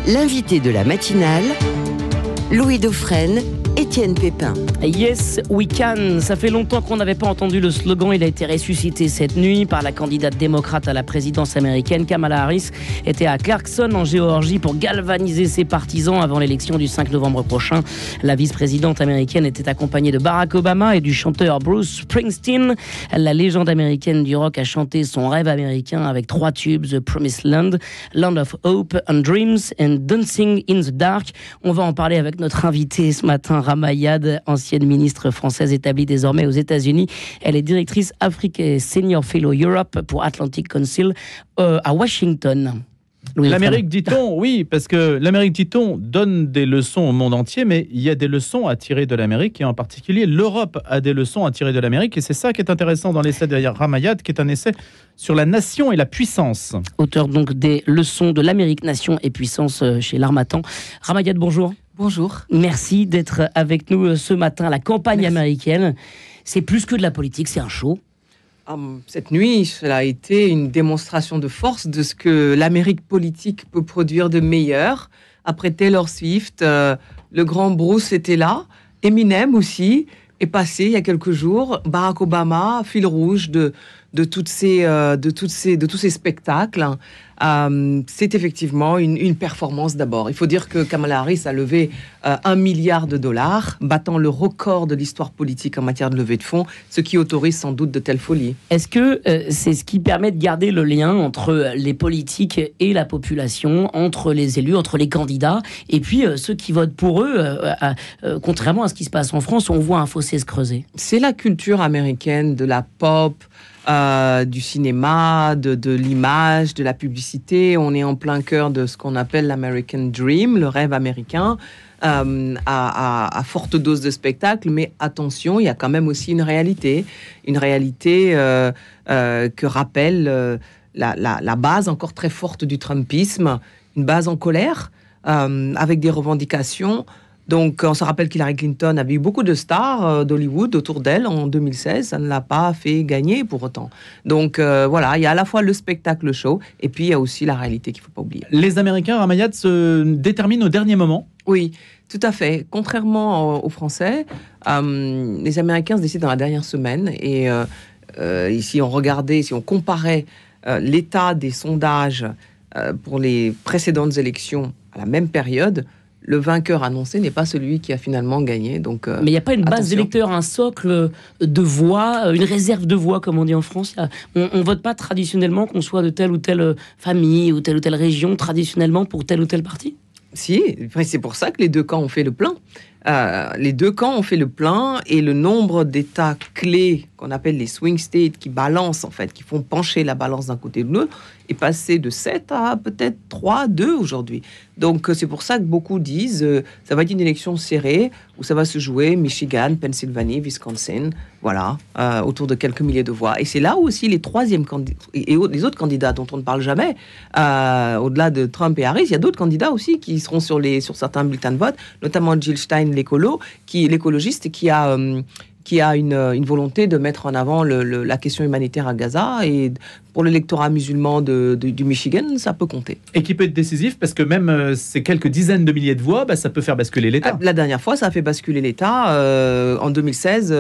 L'invité de la matinale, Louis Dauphren, Étienne Pépin. Yes, we can. Ça fait longtemps qu'on n'avait pas entendu le slogan. Il a été ressuscité cette nuit par la candidate démocrate à la présidence américaine. Kamala Harris était à Clarkson, en Géorgie, pour galvaniser ses partisans avant l'élection du 5 novembre prochain. La vice-présidente américaine était accompagnée de Barack Obama et du chanteur Bruce Springsteen. La légende américaine du rock a chanté son rêve américain avec 3 tubes: The Promised Land, Land of Hope and Dreams and Dancing in the Dark. On va en parler avec notre invitée ce matin, Rama Yad, ancienne ministre française établie désormais aux États-Unis. Elle est directrice Afrique et Senior Fellow Europe pour Atlantic Council à Washington. L'Amérique, dit-on, oui, parce que l'Amérique, dit-on, donne des leçons au monde entier, mais il y a des leçons à tirer de l'Amérique, et en particulier l'Europe a des leçons à tirer de l'Amérique, et c'est ça qui est intéressant dans l'essai de Rama Yad, qui est un essai sur la nation et la puissance. Auteur donc des leçons de l'Amérique, nation et puissance chez l'Harmattan. Rama Yad, bonjour. Bonjour. Merci d'être avec nous ce matin. La campagne américaine, c'est plus que de la politique, c'est un show. Cette nuit, cela a été une démonstration de force de ce que l'Amérique politique peut produire de meilleur. Après Taylor Swift, le grand Bruce était là, Eminem aussi est passé il y a quelques jours, Barack Obama, fil rouge de tous ces spectacles. C'est effectivement une performance d'abord. Il faut dire que Kamala Harris a levé $1 milliard, battant le record de l'histoire politique en matière de levée de fonds, ce qui autorise sans doute de telles folies. Est-ce que c'est ce qui permet de garder le lien entre les politiques et la population, entre les élus, entre les candidats, et puis ceux qui votent pour eux, contrairement à ce qui se passe en France, où on voit un fossé se creuser? C'est la culture américaine de la pop, du cinéma, de l'image, de la publicité. On est en plein cœur de ce qu'on appelle l'American Dream, le rêve américain, à forte dose de spectacle. Mais attention, il y a quand même aussi une réalité que rappelle la base encore très forte du Trumpisme, une base en colère, avec des revendications. Donc, on se rappelle qu'Hillary Clinton avait eu beaucoup de stars d'Hollywood autour d'elle en 2016. Ça ne l'a pas fait gagner pour autant. Donc, voilà, il y a à la fois le spectacle, le show, et puis il y a aussi la réalité qu'il ne faut pas oublier. Les Américains, Rama Yad, se déterminent au dernier moment. Oui, tout à fait. Contrairement aux Français, les Américains se décident dans la dernière semaine. Et si on comparait l'état des sondages pour les précédentes élections à la même période, le vainqueur annoncé n'est pas celui qui a finalement gagné. Donc, mais il n'y a pas une base d'électeurs, un socle de voix, une réserve de voix, comme on dit en France. On ne vote pas traditionnellement, qu'on soit de telle ou telle famille ou telle région, traditionnellement pour tel ou tel parti? Si, c'est pour ça que les deux camps ont fait le plein. Les deux camps ont fait le plein, et le nombre d'États clés qu'on appelle les swing states, qui balancent en fait, qui font pencher la balance d'un côté ou de l'autre, est passé de 7 à peut-être 3, 2 aujourd'hui. Donc c'est pour ça que beaucoup disent ça va être une élection serrée où ça va se jouer Michigan, Pennsylvanie, Wisconsin, voilà, autour de quelques milliers de voix. Et c'est là où aussi les troisièmes candidats et les autres candidats dont on ne parle jamais, au-delà de Trump et Harris, il y a d'autres candidats aussi qui seront sur certains bulletins de vote, notamment Jill Stein, l'écologiste, qui a une volonté de mettre en avant la question humanitaire à Gaza, et pour l'électorat musulman du Michigan, ça peut compter. Et qui peut être décisif, parce que même ces quelques dizaines de milliers de voix, ça peut faire basculer l'État. La dernière fois, ça a fait basculer l'État. En 2016,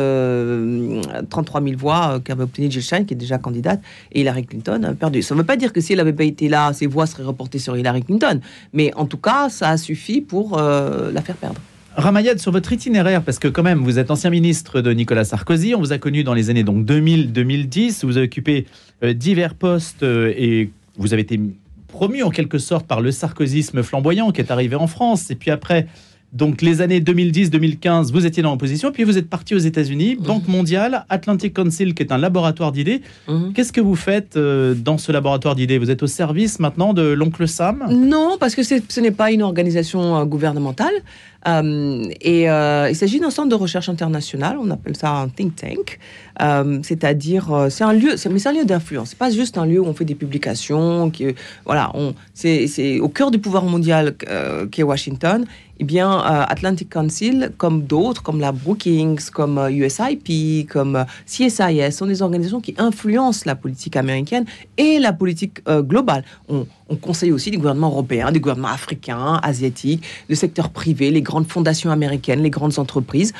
33 000 voix qu'avait obtenu Jill Stein, qui est déjà candidate, et Hillary Clinton a perdu. Ça ne veut pas dire que si elle n'avait pas été là, ses voix seraient reportées sur Hillary Clinton. Mais en tout cas, ça a suffi pour la faire perdre. Rama Yad, sur votre itinéraire, parce que quand même, vous êtes ancien ministre de Nicolas Sarkozy, on vous a connu dans les années 2000-2010, vous avez occupé divers postes et vous avez été promu en quelque sorte par le sarkozysme flamboyant qui est arrivé en France. Et puis après, donc les années 2010-2015, vous étiez dans l'opposition, puis vous êtes parti aux États-Unis, Banque mondiale, Atlantic Council, qui est un laboratoire d'idées. Qu'est-ce que vous faites dans ce laboratoire d'idées? Vous êtes au service maintenant de l'oncle Sam? Non, parce que ce n'est pas une organisation gouvernementale. Il s'agit d'un centre de recherche international, on appelle ça un think tank, c'est-à-dire c'est un lieu d'influence. C'est pas juste un lieu où on fait des publications, c'est au cœur du pouvoir mondial qui est Washington. Eh bien, Atlantic Council, comme d'autres, comme la Brookings, comme USIP, comme CSIS, sont des organisations qui influencent la politique américaine et la politique globale. on conseille aussi des gouvernements européens, des gouvernements africains, asiatiques, le secteur privé, les grandes fondations américaines, les grandes entreprises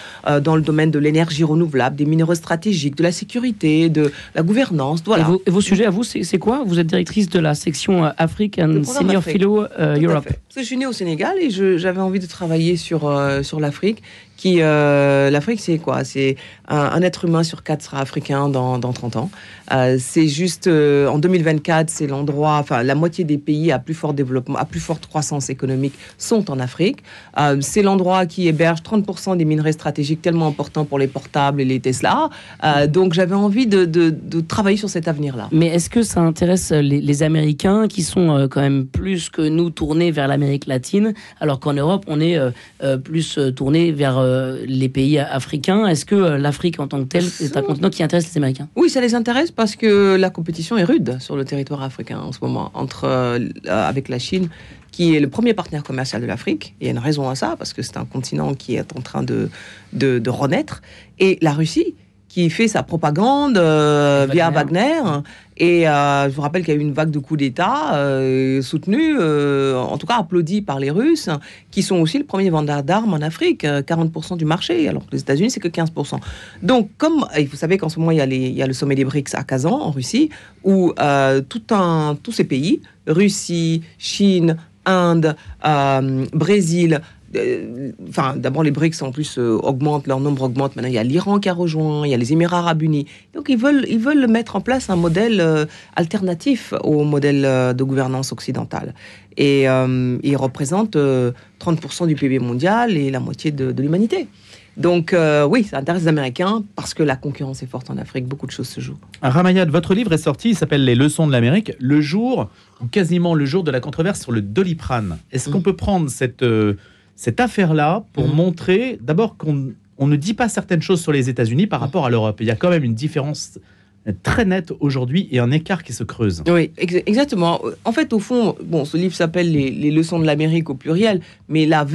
dans le domaine de l'énergie renouvelable, des minéraux stratégiques, de la sécurité, de la gouvernance. Voilà. Et vos sujets à vous, c'est quoi? Vous êtes directrice de la section Afrique and Senior Afrique. Fellow Europe. Parce que je suis née au Sénégal et j'avais envie de travailler sur l'Afrique. L'Afrique, c'est quoi? C'est un être humain sur 4 sera africain dans 30 ans. C'est juste, en 2024, c'est l'endroit, enfin, la moitié des pays à plus fort développement, à plus forte croissance économique sont en Afrique. C'est l'endroit qui héberge 30% des minerais stratégiques tellement importants pour les portables et les Tesla. Donc, j'avais envie de travailler sur cet avenir-là. Mais est-ce que ça intéresse les Américains qui sont quand même plus que nous tournés vers l'Amérique latine, alors qu'en Europe, on est plus tourné vers les pays africains? Est-ce que l'Afrique en tant que telle est un continent qui intéresse les Américains? Oui, ça les intéresse parce que la compétition est rude sur le territoire africain en ce moment, avec la Chine, qui est le premier partenaire commercial de l'Afrique. Il y a une raison à ça, parce que c'est un continent qui est en train de renaître. Et la Russie, qui fait sa propagande via Wagner. Et je vous rappelle qu'il y a eu une vague de coups d'État soutenue, en tout cas applaudie par les Russes, qui sont aussi le premier vendeur d'armes en Afrique, 40% du marché, alors que les États-Unis, c'est que 15%. Donc, et vous savez qu'en ce moment, il y a le sommet des BRICS à Kazan, en Russie, où tous ces pays, Russie, Chine, Inde, Brésil, d'abord les BRICS en plus augmentent, leur nombre augmente. Maintenant, il y a l'Iran qui a rejoint, il y a les Émirats Arabes Unis. Donc, ils veulent mettre en place un modèle alternatif au modèle de gouvernance occidentale. Et ils représentent 30% du PIB mondial et la moitié de l'humanité. Donc, oui, ça intéresse les Américains parce que la concurrence est forte en Afrique. Beaucoup de choses se jouent. Ramayad, votre livre est sorti, il s'appelle Les leçons de l'Amérique, le jour, ou quasiment le jour de la controverse sur le Doliprane. Est-ce qu'on peut prendre cette affaire-là pour montrer d'abord qu'on ne dit pas certaines choses sur les États-Unis par rapport à l'Europe? Il y a quand même une différence très nette aujourd'hui et un écart qui se creuse. Oui, exactement. En fait, au fond, ce livre s'appelle les leçons de l'Amérique au pluriel, mais la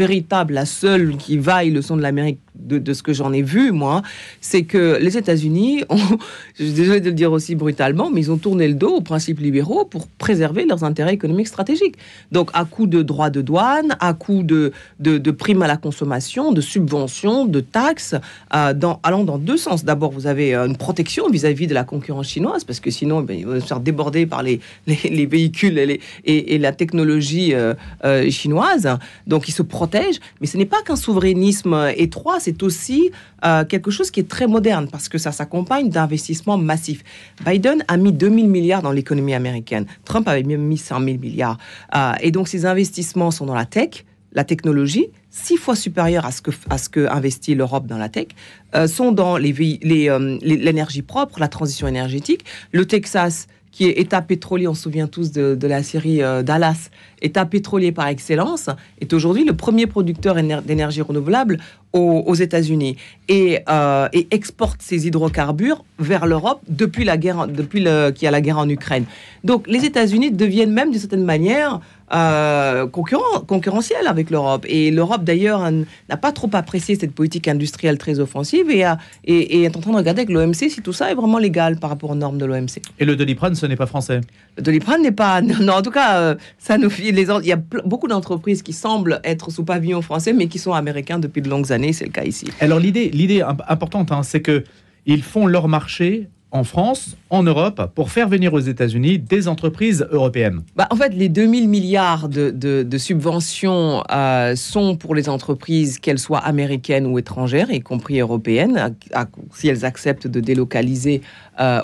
seule qui vaille leçon de l'Amérique de ce que j'en ai vu, moi, c'est que les États-Unis, je suis désolée de le dire aussi brutalement, mais ils ont tourné le dos aux principes libéraux pour préserver leurs intérêts économiques stratégiques. Donc, à coup de droits de douane, à coup de primes à la consommation, de subventions, de taxes, allant dans deux sens. D'abord, vous avez une protection vis-à-vis de la concurrence chinoise, parce que sinon, ils vont se faire déborder par les véhicules et la technologie chinoise. Donc, ils se protègent. Mais ce n'est pas qu'un souverainisme étroit, c'est aussi quelque chose qui est très moderne parce que ça s'accompagne d'investissements massifs. Biden a mis 2000 milliards dans l'économie américaine. Trump avait même mis 100 000 milliards. Et donc, ces investissements sont dans la tech, la technologie, 6 fois supérieure à ce que investit l'Europe dans la tech, sont dans l'énergie propre, la transition énergétique. Le Texas, qui est État pétrolier, on se souvient tous de la série Dallas, État pétrolier par excellence, est aujourd'hui le premier producteur d'énergie renouvelable aux États-Unis et exporte ses hydrocarbures vers l'Europe depuis qu'il y a la guerre en Ukraine. Donc les États-Unis deviennent même d'une certaine manière concurrentiels avec l'Europe. Et l'Europe d'ailleurs n'a pas trop apprécié cette politique industrielle très offensive et est en train de regarder avec l'OMC si tout ça est vraiment légal par rapport aux normes de l'OMC. Et le Doliprane, ce n'est pas français? Le Doliprane n'est pas... Non, en tout cas, il y a beaucoup d'entreprises qui semblent être sous pavillon français, mais qui sont américains depuis de longues années. C'est le cas ici. Alors l'idée importante, c'est qu'ils font leur marché en France, en Europe, pour faire venir aux États-Unis des entreprises européennes. En fait, les 2000 milliards de subventions sont pour les entreprises, qu'elles soient américaines ou étrangères, y compris européennes, si elles acceptent de délocaliser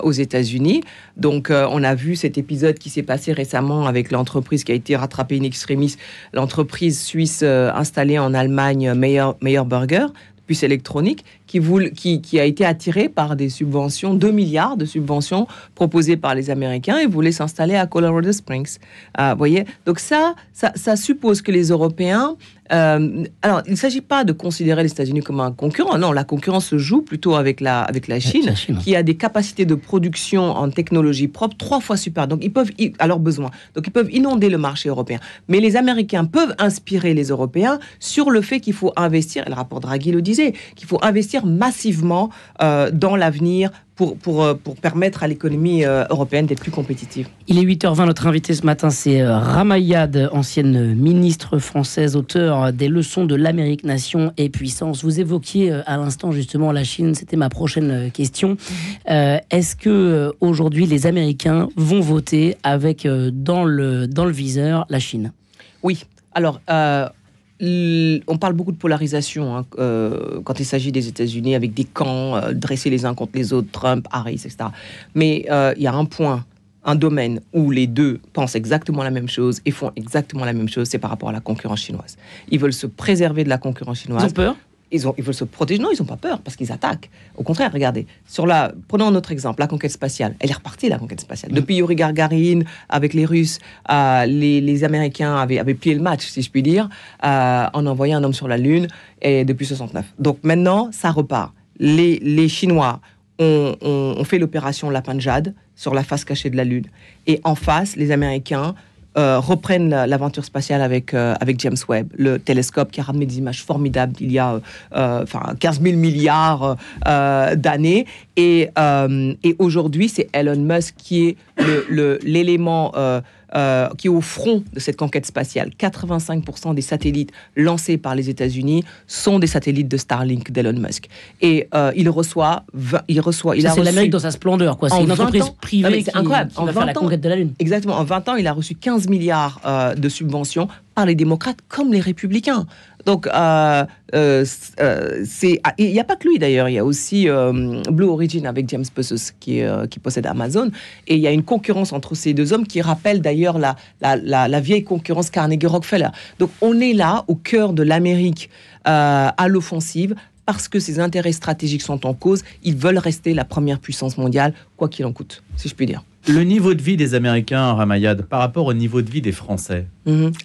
aux États-Unis. Donc, on a vu cet épisode qui s'est passé récemment avec l'entreprise qui a été rattrapée in extremis, l'entreprise suisse installée en Allemagne, Meyer Burger, puce électronique, qui a été attirée par des subventions, 2 milliards de subventions proposées par les Américains et voulait s'installer à Colorado Springs. Voyez, donc ça suppose que les Européens... alors, il ne s'agit pas de considérer les États-Unis comme un concurrent. Non, la concurrence se joue plutôt avec la Chine, qui a des capacités de production en technologie propre 3 fois supérieures. Donc, ils peuvent, à leurs besoins, donc ils peuvent inonder le marché européen. Mais les Américains peuvent inspirer les Européens sur le fait qu'il faut investir, et le rapport Draghi le disait, utiliser, qu'il faut investir massivement dans l'avenir pour permettre à l'économie européenne d'être plus compétitive. Il est 8h20, notre invité ce matin, c'est Ramayad, ancienne ministre française, auteure des leçons de l'Amérique, nation et puissance. Vous évoquiez à l'instant justement la Chine, c'était ma prochaine question. Est-ce que aujourd'hui les Américains vont voter avec dans le viseur la Chine? Oui, alors... on parle beaucoup de polarisation quand il s'agit des États-Unis, avec des camps dressés les uns contre les autres, Trump, Harris, etc. Mais il y a un domaine où les deux pensent exactement la même chose et font exactement la même chose, c'est par rapport à la concurrence chinoise. Ils veulent se préserver de la concurrence chinoise. Ils ont peur ? Ils veulent se protéger. Non, ils n'ont pas peur parce qu'ils attaquent. Au contraire, regardez. Prenons notre exemple, la conquête spatiale. Elle est repartie, la conquête spatiale. Depuis Yuri Gagarin, avec les Russes, les Américains avaient plié le match, si je puis dire, en envoyant un homme sur la Lune, et depuis 69. Donc maintenant, ça repart. Les Chinois ont fait l'opération Lapin de Jade sur la face cachée de la Lune. Et en face, les Américains reprennent l'aventure spatiale avec James Webb, le télescope qui a ramené des images formidables il y a 15 000 milliards d'années. Et aujourd'hui, c'est Elon Musk qui est l'élément qui est au front de cette conquête spatiale. 85% des satellites lancés par les États-Unis sont des satellites de Starlink d'Elon Musk. Et il reçoit. C'est l'Amérique dans sa splendeur, quoi. C'est une entreprise privée qui va faire la conquête de la Lune. Exactement. En 20 ans, il a reçu 15 milliards de subventions par les démocrates comme les républicains. Donc, il n'y a pas que lui d'ailleurs, il y a aussi Blue Origin avec James Bezos qui possède Amazon. Et il y a une concurrence entre ces deux hommes qui rappelle d'ailleurs la vieille concurrence Carnegie-Rockefeller. Donc, on est là au cœur de l'Amérique à l'offensive parce que ses intérêts stratégiques sont en cause. Ils veulent rester la première puissance mondiale, quoi qu'il en coûte, si je puis dire. Le niveau de vie des Américains, Ramayad, par rapport au niveau de vie des Français.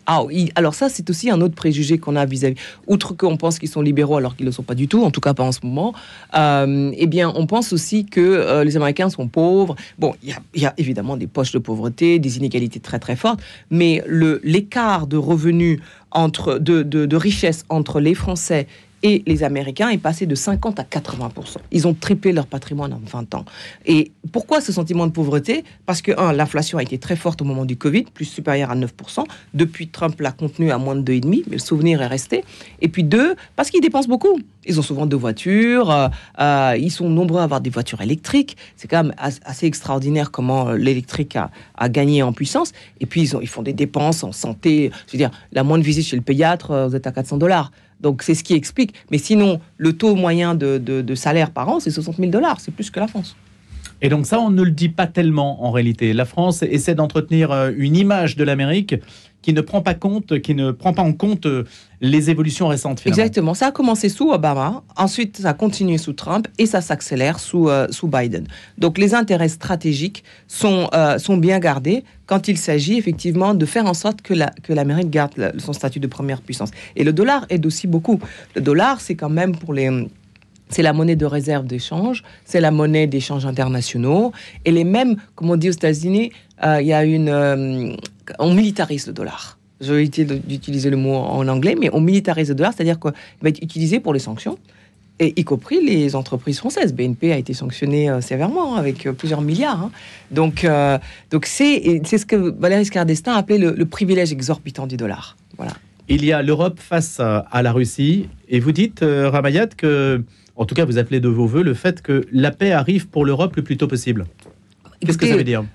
Alors ça, c'est aussi un autre préjugé qu'on a vis-à-vis. Outre qu'on pense qu'ils sont libéraux alors qu'ils ne le sont pas du tout, en tout cas pas en ce moment, eh bien, on pense aussi que les Américains sont pauvres. Bon, il y a évidemment des poches de pauvreté, des inégalités très très fortes, mais l'écart de revenus, de richesse entre les Français et les Américains est passé de 50 à 80%. Ils ont triplé leur patrimoine en 20 ans. Et pourquoi ce sentiment de pauvreté ? Parce que, l'inflation a été très forte au moment du Covid, plus supérieure à 9%. Depuis, Trump l'a contenu à moins de 2,5%, mais le souvenir est resté. Et puis 2, parce qu'ils dépensent beaucoup. Ils ont souvent 2 voitures, ils sont nombreux à avoir des voitures électriques. C'est quand même assez extraordinaire comment l'électrique a gagné en puissance. Et puis, ils font des dépenses en santé. Je veux dire, la moindre visite chez le pédiatre, vous êtes à $400. Donc, c'est ce qui explique. Mais sinon, le taux moyen de salaire par an, c'est $60 000. C'est plus que la France. Et donc ça, on ne le dit pas tellement en réalité. La France essaie d'entretenir une image de l'Amérique qui ne prend pas en compte les évolutions récentes, finalement. Exactement. Ça a commencé sous Obama, ensuite ça a continué sous Trump et ça s'accélère sous Biden. Donc les intérêts stratégiques sont bien gardés quand il s'agit effectivement de faire en sorte que l'Amérique garde son statut de première puissance. Et le dollar aide aussi beaucoup. Le dollar, c'est quand même c'est la monnaie de réserve d'échange, c'est la monnaie d'échange internationaux. Et les mêmes, comme on dit aux États-Unis, il y a on militarise le dollar. Je vais éviter d'utiliser le mot en anglais, mais on militarise le dollar, c'est-à-dire qu'il va être utilisé pour les sanctions, et y compris les entreprises françaises. BNP a été sanctionnée sévèrement, avec plusieurs milliards. Donc c'est ce que Valéry Giscard d'Estaing appelait le privilège exorbitant du dollar. Voilà. Il y a l'Europe face à la Russie, et vous dites, Ramayad, que... En tout cas, vous appelez de vos voeux le fait que la paix arrive pour l'Europe le plus tôt possible. Qu'est-ce que ça veut dire ?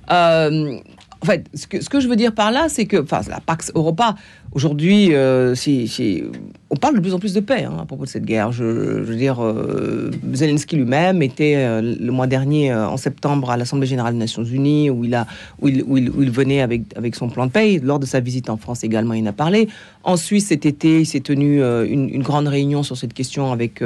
En fait, ce que je veux dire par là, c'est que la Pax Europa, aujourd'hui, on parle de plus en plus de paix à propos de cette guerre. Je veux dire, Zelensky lui-même était le mois dernier, en septembre, à l'Assemblée générale des Nations Unies, où il venait avec son plan de paix. Lors de sa visite en France également, il en a parlé. En Suisse, cet été, il s'est tenu une grande réunion sur cette question avec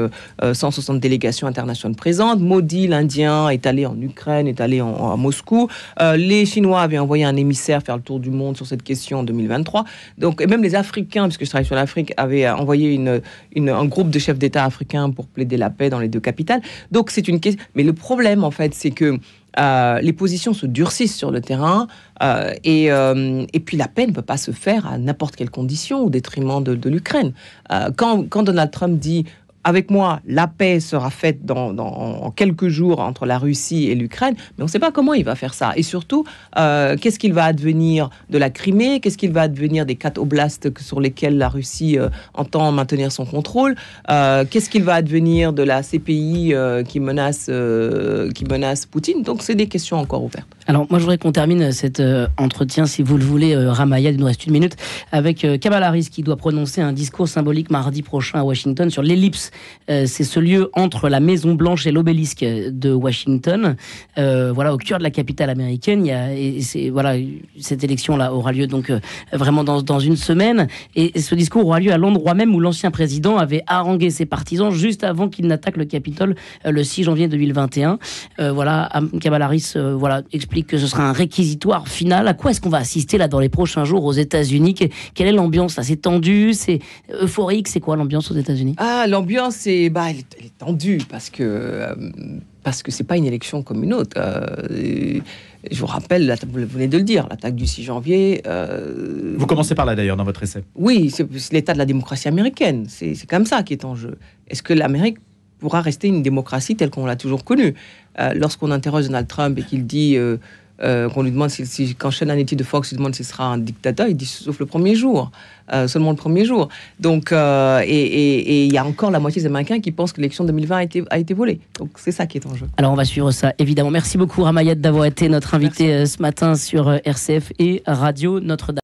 160 délégations internationales présentes. Modi, l'Indien, est allé en Ukraine, est allé à Moscou. Les Chinois avaient envoyé un émissaire faire le tour du monde sur cette question en 2023. Donc, et même les Africains, puisque je travaille sur l'Afrique, avaient envoyé un groupe de chefs d'État africains pour plaider la paix dans les 2 capitales. Donc, c'est une question. Mais le problème, en fait, c'est que les positions se durcissent sur le terrain et puis la paix ne peut pas se faire à n'importe quelle condition au détriment de l'Ukraine. Quand Donald Trump dit avec moi, la paix sera faite en quelques jours entre la Russie et l'Ukraine, mais on ne sait pas comment il va faire ça. Et surtout, qu'est-ce qu'il va advenir de la Crimée? Qu'est-ce qu'il va advenir des 4 oblasts sur lesquels la Russie entend maintenir son contrôle? Qu'est-ce qu'il va advenir de la CPI qui menace Poutine? Donc, c'est des questions encore ouvertes. Alors, moi, je voudrais qu'on termine cet entretien, si vous le voulez, Ramayad, il nous reste 1 minute, avec Kamala Harris qui doit prononcer un discours symbolique mardi prochain à Washington sur l'ellipse. C'est ce lieu entre la Maison Blanche et l'obélisque de Washington, voilà, au cœur de la capitale américaine. Cette élection-là aura lieu donc vraiment dans 1 semaine. Et ce discours aura lieu à l'endroit même où l'ancien président avait harangué ses partisans juste avant qu'il n'attaque le Capitole le 6 janvier 2021. Kamala Harris explique que ce sera un réquisitoire final. À quoi est-ce qu'on va assister là dans les prochains jours aux États-Unis? Quelle est l'ambiance là? C'est tendu, c'est euphorique, c'est quoi l'ambiance aux États-Unis? L'ambiance elle est tendue parce que c'est pas une élection comme une autre. Je vous rappelle, vous venez de le dire, l'attaque du 6 janvier. Vous commencez par là d'ailleurs dans votre essai. Oui, c'est l'état de la démocratie américaine. C'est comme ça qui est en jeu. Est-ce que l'Amérique pourra rester une démocratie telle qu'on l'a toujours connue? Lorsqu'on interroge Donald Trump et qu'il dit qu'on lui demande quand chaîne un étude de Fox lui demande s'il sera un dictateur, il dit sauf le premier jour, seulement le premier jour. Donc et il y a encore la moitié des Américains qui pensent que l'élection 2020 a été volée. Donc c'est ça qui est en jeu. Alors on va suivre ça évidemment. Merci beaucoup Ramayad d'avoir été notre invité ce matin sur RCF et Radio Notre-Dame.